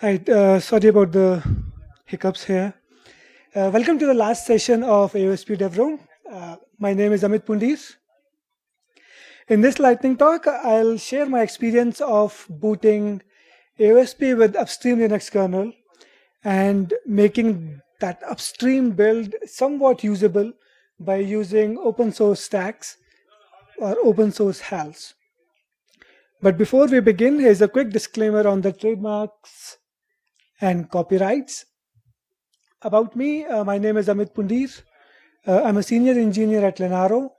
Hi, sorry about the hiccups here. Welcome to the last session of AOSP Devroom. My name is Amit Pundir. In this lightning talk, I'll share my experience of booting AOSP with upstream Linux kernel and making that upstream build somewhat usable by using open source stacks or open source HALs. But before we begin, here's a quick disclaimer on the trademarks and copyrights. About me, my name is Amit Pundir. I'm a senior engineer at Lenaro.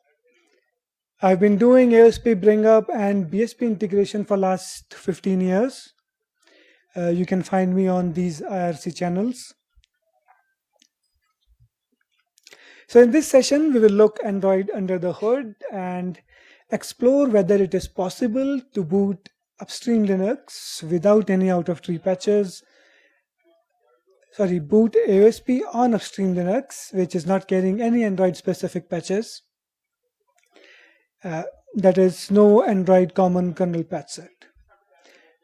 I've been doing AOSP bring up and BSP integration for last 15 years. You can find me on these IRC channels. So in this session, we will look Android under the hood and explore whether it is possible to boot upstream Linux without any out-of-tree patches. Boot AOSP on upstream Linux, which is not carrying any Android-specific patches. That is, no Android common kernel patch set.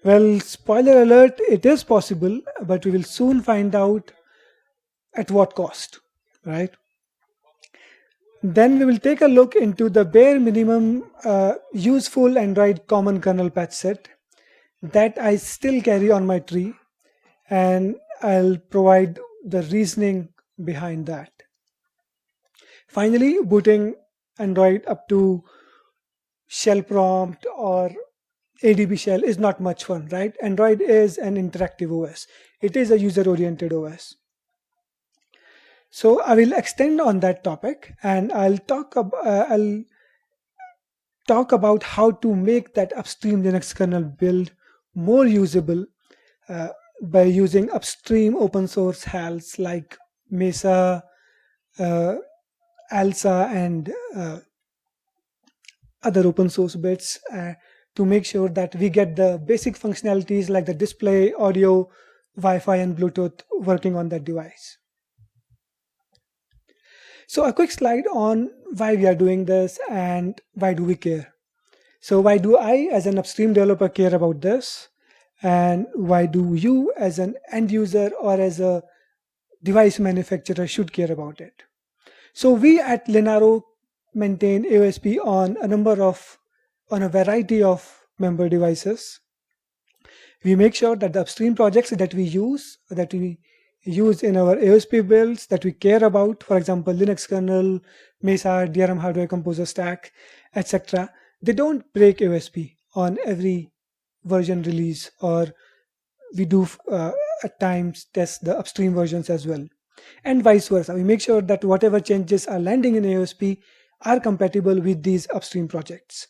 Well, spoiler alert, it is possible, but we will soon find out at what cost, right? Then we will take a look into the bare minimum useful Android common kernel patch set that I still carry on my tree, and I'll provide the reasoning behind that. Finally, booting Android up to shell prompt or ADB shell is not much fun, right? Android is an interactive OS. It is a user-oriented OS. So I will extend on that topic, and I'll talk about how to make that upstream Linux kernel build more usable by using upstream open source HALs like Mesa, ALSA, and other open source bits to make sure that we get the basic functionalities like the display, audio, Wi-Fi, and Bluetooth working on that device. So a quick slide on why we are doing this and why do we care. So why do I as an upstream developer care about this? And why do you as an end user or as a device manufacturer should care about it? So we at Lenaro maintain AOSP on a variety of member devices. We make sure that the upstream projects that we use in our AOSP builds that we care about, for example, Linux kernel, Mesa, DRM hardware composer stack, etc., they don't break AOSP on every version release, or we do at times test the upstream versions as well, and vice versa. We make sure that whatever changes are landing in AOSP are compatible with these upstream projects.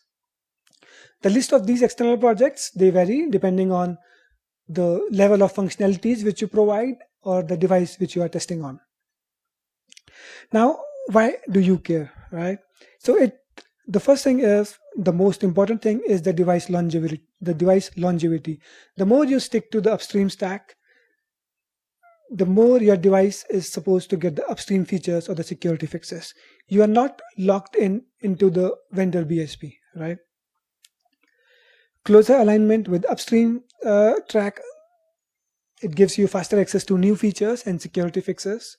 The list of these external projects, they vary depending on the level of functionalities which you provide or the device which you are testing on. Now, why do you care, right? So the first thing is, the most important thing is the device longevity. The more you stick to the upstream stack, the more your device is supposed to get the upstream features or the security fixes. You are not locked into the vendor BSP, right? Closer alignment with upstream track, it gives you faster access to new features and security fixes.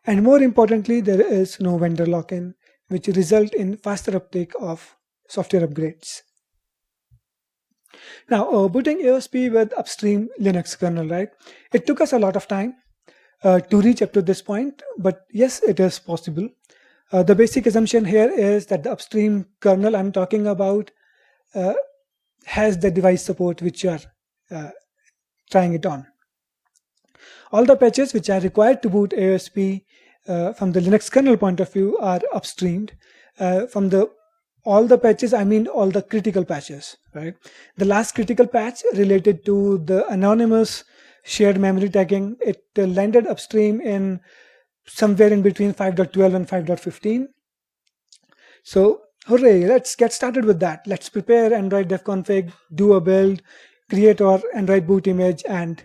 And more importantly, there is no vendor lock-in, which result in faster uptake of software upgrades. Now, booting AOSP with upstream Linux kernel, right? It took us a lot of time to reach up to this point, but yes, it is possible. The basic assumption here is that the upstream kernel I'm talking about has the device support which you are trying it on. All the patches which are required to boot AOSP from the Linux kernel point of view are upstreamed. All the patches, I mean all the critical patches, right? The last critical patch related to the anonymous shared memory tagging, it landed upstream in somewhere in between 5.12 and 5.15. So hooray, let's get started with that. Let's prepare Android dev config, do a build, create our Android boot image, and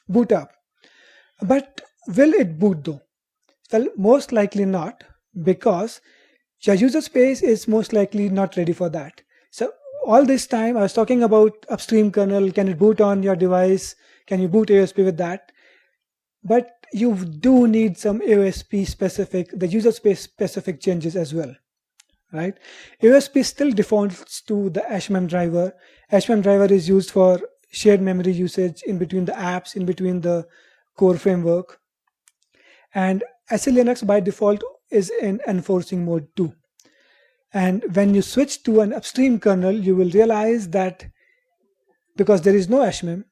boot up. But will it boot though? Well, most likely not, because your user space is most likely not ready for that. So all this time I was talking about upstream kernel, can it boot on your device, can you boot AOSP with that. But you do need some AOSP specific, the user space specific changes as well, right? AOSP still defaults to the HMEM driver. HMEM driver is used for shared memory usage in between the apps, in between the core framework. And SE Linux by default is in enforcing mode too. And when you switch to an upstream kernel, you will realize that because there is no HMEM,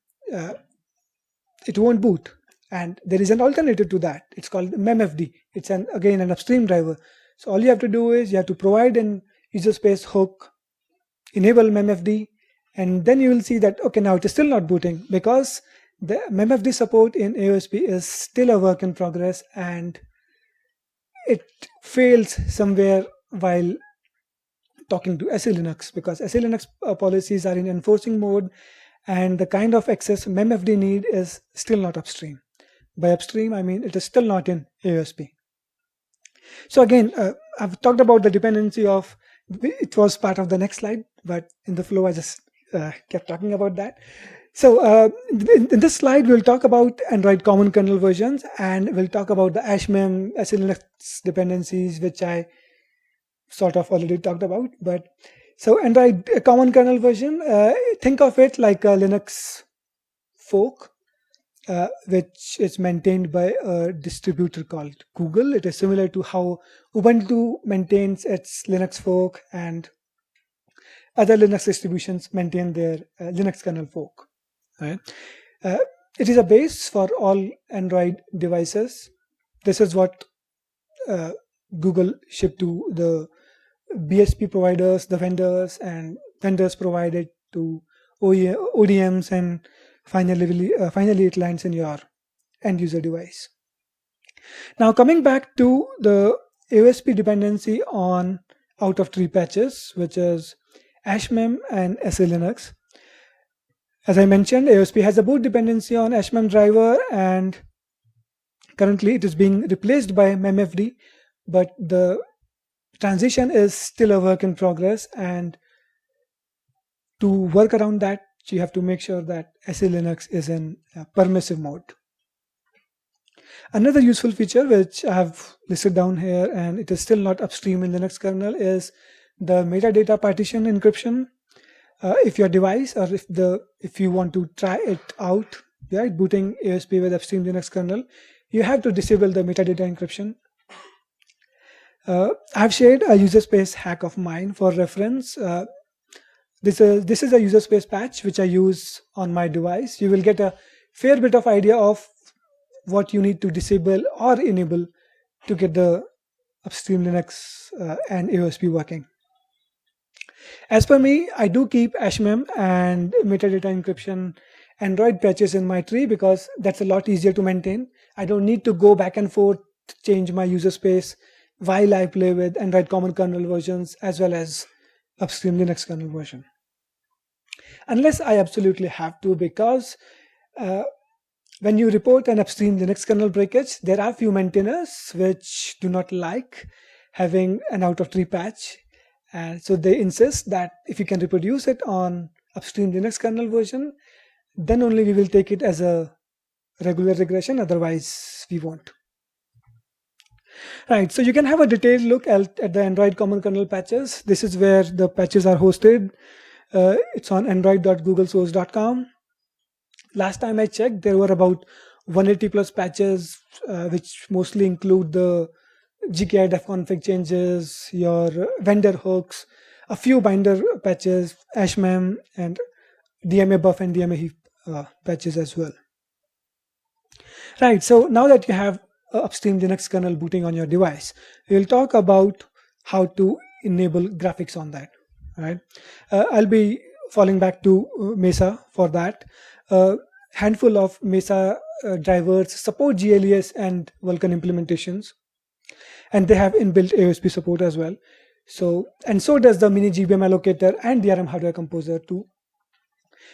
it won't boot. And there is an alternative to that. It's called memfd. It's again an upstream driver. So all you have to do is you have to provide an user space hook, enable memfd, and then you will see that, okay, now it is still not booting because the memfd support in AOSP is still a work in progress and it fails somewhere while talking to SE Linux, because SE Linux policies are in enforcing mode and the kind of access memfd need is still not upstream. By upstream, I mean it is still not in AOSP. So again, I've talked about the dependency of, it was part of the next slide, but in the flow I just kept talking about that. So in this slide, we'll talk about Android common kernel versions, and we'll talk about the HMEM, SE Linux dependencies, which I sort of already talked about. But so Android common kernel version, think of it like a Linux fork, which is maintained by a distributor called Google. It is similar to how Ubuntu maintains its Linux fork and other Linux distributions maintain their Linux kernel fork. Right? It is a base for all Android devices. This is what Google shipped to the BSP providers, the vendors, and vendors provide it to ODMs, and finally it lands in your end user device. Now coming back to the AOSP dependency on out of tree patches, which is HMEM and SE Linux. As I mentioned, AOSP has a boot dependency on HMEM driver, and currently it is being replaced by memfd, but the transition is still a work in progress, and to work around that, you have to make sure that SE Linux is in permissive mode. Another useful feature which I have listed down here, and it is still not upstream in Linux kernel, is the metadata partition encryption. If your device, or if you want to try it out, right, booting AOSP with upstream Linux kernel, you have to disable the metadata encryption. I've shared a user space hack of mine for reference. This is a user space patch which I use on my device. You will get a fair bit of idea of what you need to disable or enable to get the upstream Linux and AOSP working. As per me, I do keep HMEM and metadata encryption Android patches in my tree because that's a lot easier to maintain. I don't need to go back and forth, change my user space while I play with Android common kernel versions as well as upstream Linux kernel version. Unless I absolutely have to, because when you report an upstream Linux kernel breakage, there are few maintainers which do not like having an out of tree patch. And so they insist that if you can reproduce it on upstream Linux kernel version, then only we will take it as a regular regression, otherwise we won't. Right, so you can have a detailed look at the Android common kernel patches. This is where the patches are hosted. It's on android.googlesource.com. Last time I checked, there were about 180 plus patches, which mostly include the GKI defconfig changes, your vendor hooks, a few binder patches, HMEM, and DMA buff and DMA heap patches as well. Right, so now that you have upstream Linux kernel booting on your device, we'll talk about how to enable graphics on that. Right, I'll be falling back to Mesa for that. Handful of Mesa drivers support GLES and Vulkan implementations, and they have inbuilt AOSP support as well. So does the mini GBM allocator and DRM hardware composer too.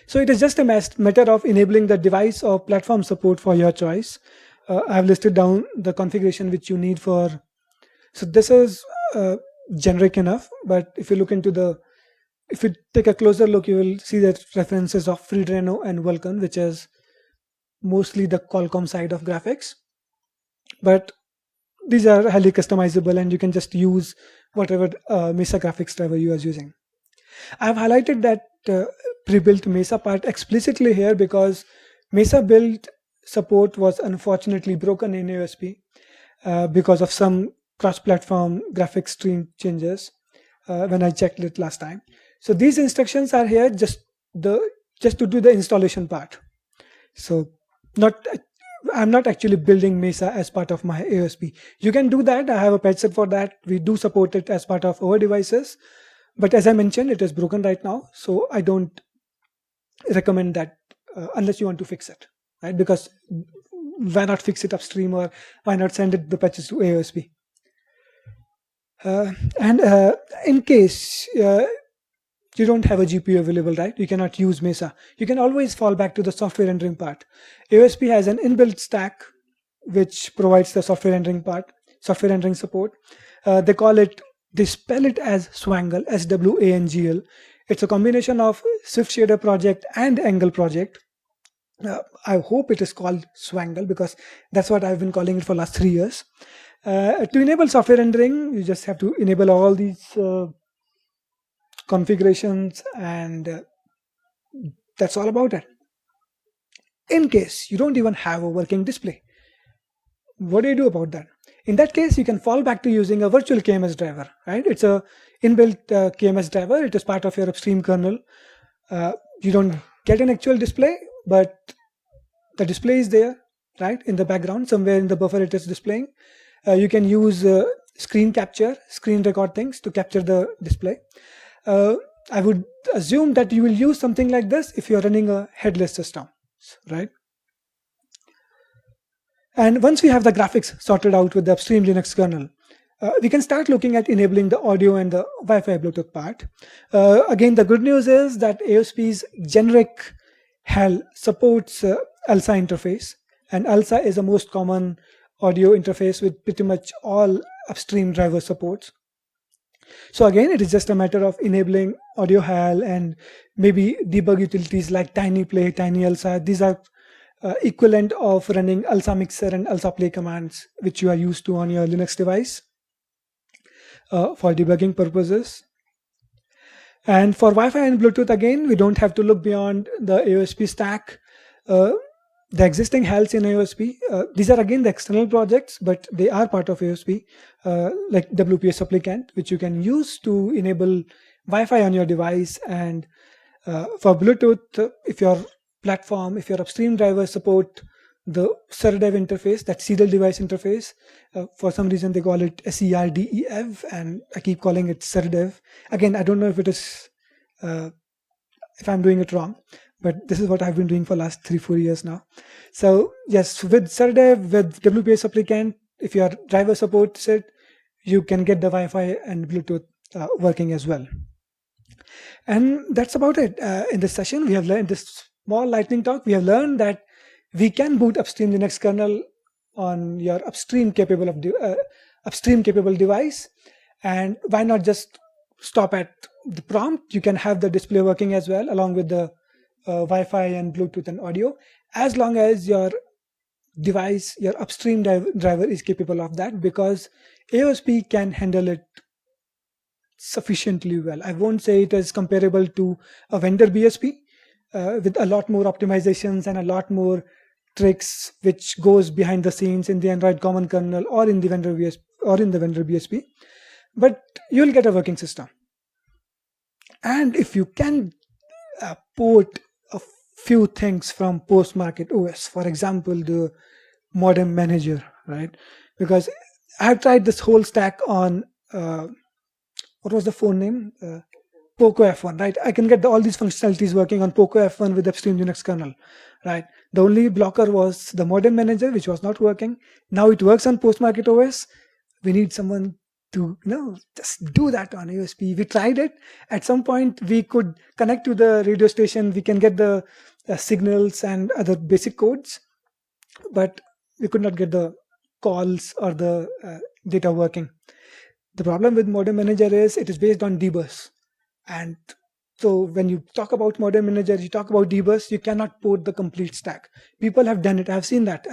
So it is just a matter of enabling the device or platform support for your choice. I have listed down the configuration which you need for. So this is generic enough, but if you look into if you take a closer look, you will see that references of FreeDreno and Vulkan, which is mostly the Qualcomm side of graphics, but these are highly customizable and you can just use whatever Mesa graphics driver you are using. I've highlighted that pre-built Mesa part explicitly here because Mesa build support was unfortunately broken in AOSP because of some cross-platform graphics stream changes when I checked it last time. So these instructions are here just to do the installation part. So not I'm not actually building Mesa as part of my AOSP. You can do that. I have a patch set for that. We do support it as part of our devices. But as I mentioned, it is broken right now. So I don't recommend that unless you want to fix it, right? Because why not fix it upstream, or why not send it the patches to AOSP? And in case you don't have a GPU available, right? You cannot use Mesa. You can always fall back to the software rendering part. AOSP has an inbuilt stack which provides the software rendering part, software rendering support. They spell it as Swangle, SWANGL. It's a combination of Swift Shader project and Angle project. I hope it is called Swangle because that's what I've been calling it for last 3 years. To enable software rendering, you just have to enable all these configurations, and that's all about it. In case you don't even have a working display, what do you do about that? In that case, you can fall back to using a virtual KMS driver, right? It's a inbuilt KMS driver. It is part of your upstream kernel. You don't get an actual display, but the display is there, right? In the background, somewhere in the buffer it is displaying. You can use screen capture, screen record things to capture the display. I would assume that you will use something like this if you're running a headless system, right? And once we have the graphics sorted out with the upstream Linux kernel, we can start looking at enabling the audio and the Wi-Fi Bluetooth part. Again, the good news is that AOSP's generic HAL supports ALSA interface, and ALSA is the most common audio interface with pretty much all upstream driver supports. So again, it is just a matter of enabling audio HAL and maybe debug utilities like TinyPlay, TinyAlsa. These are equivalent of running ALSA Mixer and ALSA Play commands, which you are used to on your Linux device for debugging purposes. And for Wi-Fi and Bluetooth, again, we don't have to look beyond the AOSP stack. The existing HALs in AOSP, these are again the external projects, but they are part of AOSP, like WPA supplicant, which you can use to enable Wi-Fi on your device. And for Bluetooth, if your platform, if your upstream drivers support the SerDev interface, that serial device interface, for some reason they call it SERDEV, and I keep calling it SerDev. Again, I don't know if it is, if I'm doing it wrong, but this is what I've been doing for last 3-4 years now. So yes, with SerDev, with WPA supplicant, if your driver supports it, you can get the Wi-Fi and Bluetooth working as well. And that's about it. In this session, we have learned this small lightning talk. We have learned that we can boot upstream Linux kernel on your upstream capable device. And why not just stop at the prompt? You can have the display working as well, along with the Wi-Fi and Bluetooth and audio, as long as your device, your upstream driver is capable of that, because AOSP can handle it sufficiently well. I won't say it is comparable to a vendor BSP with a lot more optimizations and a lot more tricks which goes behind the scenes in the Android common kernel or in the vendor BSP, but you'll get a working system. And if you can port a few things from post-market OS, for example, the modem manager, right? Because I've tried this whole stack on what was the phone name? Poco F1, right? I can get all these functionalities working on Poco F1 with upstream Linux kernel, right? The only blocker was the modem manager, which was not working. Now it works on post-market OS. We need someone to just do that on AOSP. We tried it. At some point, we could connect to the radio station. We can get the signals and other basic codes, but we could not get the calls or the data working. The problem with modem manager is it is based on dbus, and So when you talk about modern managers, you talk about dbus, you cannot port the complete stack. People have done it. I've seen that.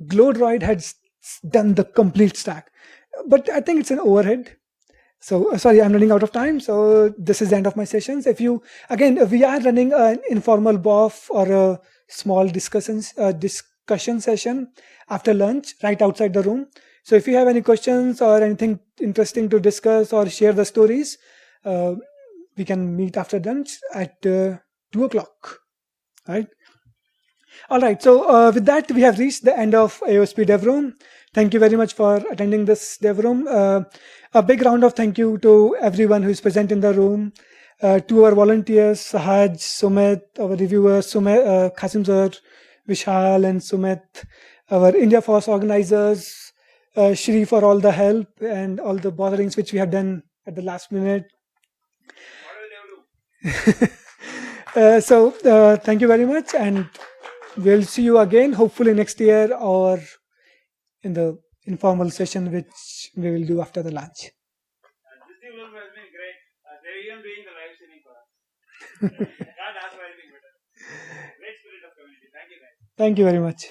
Glowdroid had done the complete stack, but I think it's an overhead. So sorry, I'm running out of time. So this is the end of my sessions. If you again, we are running an informal BOF or a small discussion session after lunch right outside the room. So if you have any questions or anything interesting to discuss or share the stories, uh, we can meet after lunch at 2 o'clock. Right. All right. So with that, we have reached the end of AOSP Devroom. Thank you very much for attending this Devroom. A big round of thank you to everyone who is present in the room, to our volunteers, Sahaj, Sumit, our reviewers, Qasim sir, Vishal and Sumit, our IndiaFOSS organizers, Shri for all the help and all the botherings which we have done at the last minute. Thank you very much, and we'll see you again, hopefully next year or in the informal session which we will do after the lunch. This development has been great. They're even doing the live streaming for us. Can't ask for anything better. Great spirit of community. Thank you, guys. Thank you very much.